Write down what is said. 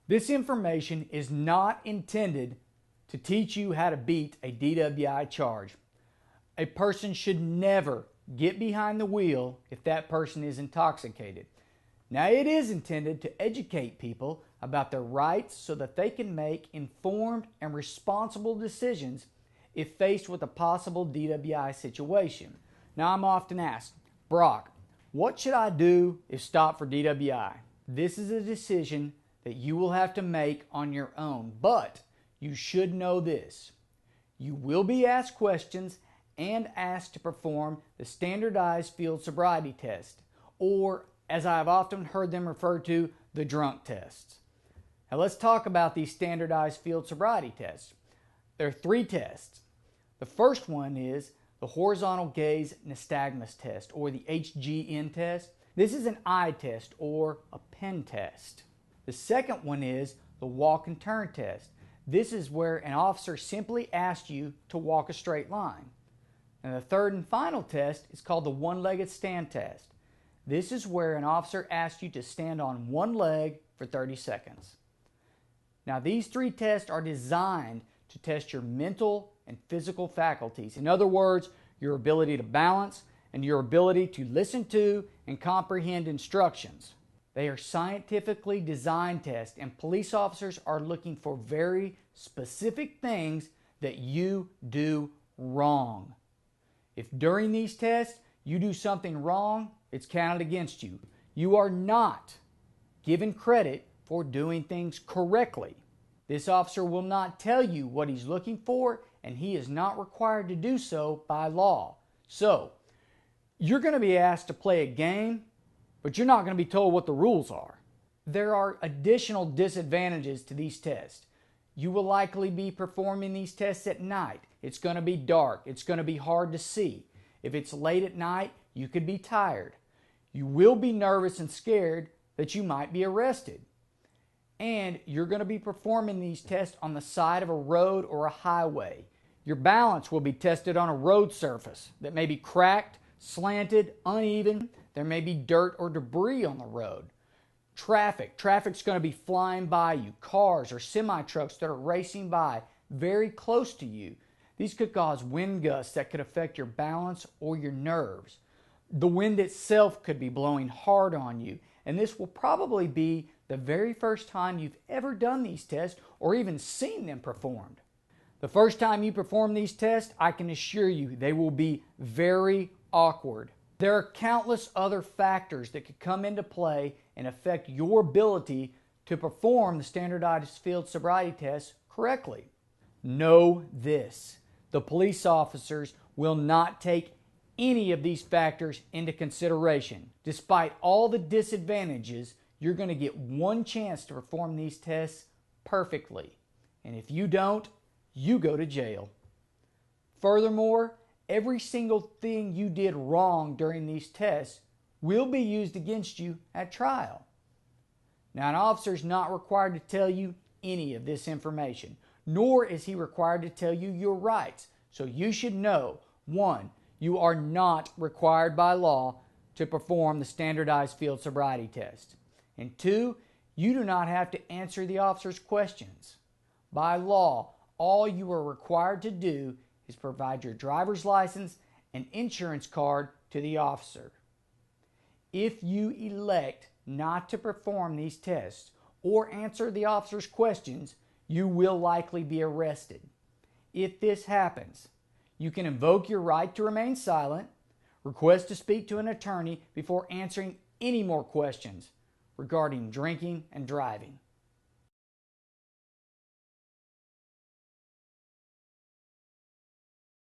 This information is not intended to teach you how to beat a DWI charge. A person should never get behind the wheel if that person is intoxicated. Now, it is intended to educate people about their rights so that they can make informed and responsible decisions if faced with a possible DWI situation. Now, I'm often asked, Brock, what should I do if stopped for DWI? This is a decision that you will have to make on your own, but you should know this. You will be asked questions and asked to perform the Standardized Field Sobriety Test, or as I have often heard them referred to, the drunk tests. Now let's talk about these Standardized Field Sobriety Tests. There are 3 tests. The first one is the Horizontal Gaze Nystagmus Test, or the HGN test. This is an eye test or a pen test. The second one is the Walk and Turn Test. This is where an officer simply asks you to walk a straight line. And the third and final test is called the One-Legged Stand Test. This is where an officer asks you to stand on one leg for 30 seconds. Now, these 3 tests are designed to test your mental and physical faculties. In other words, your ability to balance and your ability to listen to and comprehend instructions. They are scientifically designed tests, and police officers are looking for very specific things that you do wrong. If during these tests you do something wrong, it's counted against you. You are not given credit for doing things correctly. This officer will not tell you what he's looking for, and he is not required to do so by law. So, you're going to be asked to play a game, but you're not going to be told what the rules are. There are additional disadvantages to these tests. You will likely be performing these tests at night. It's going to be dark. It's going to be hard to see. If it's late at night, you could be tired. You will be nervous and scared that you might be arrested. And you're going to be performing these tests on the side of a road or a highway. Your balance will be tested on a road surface that may be cracked, slanted, uneven. There may be dirt or debris on the road. Traffic's going to be flying by you. Cars or semi-trucks that are racing by very close to you. These could cause wind gusts that could affect your balance or your nerves. The wind itself could be blowing hard on you, and this will probably be the very first time you've ever done these tests or even seen them performed. The first time you perform these tests, I can assure you they will be very awkward. There are countless other factors that could come into play and affect your ability to perform the Standardized Field Sobriety Test correctly. Know this: the police officers will not take any of these factors into consideration. Despite all the disadvantages, you're going to get one chance to perform these tests perfectly. And if you don't, you go to jail. Furthermore, every single thing you did wrong during these tests will be used against you at trial. Now, an officer is not required to tell you any of this information, nor is he required to tell you your rights. So you should know, 1, you are not required by law to perform the Standardized Field Sobriety Test. And 2, you do not have to answer the officer's questions. By law, all you are required to do is provide your driver's license and insurance card to the officer. If you elect not to perform these tests or answer the officer's questions, you will likely be arrested. If this happens, you can invoke your right to remain silent, request to speak to an attorney before answering any more questions regarding drinking and driving.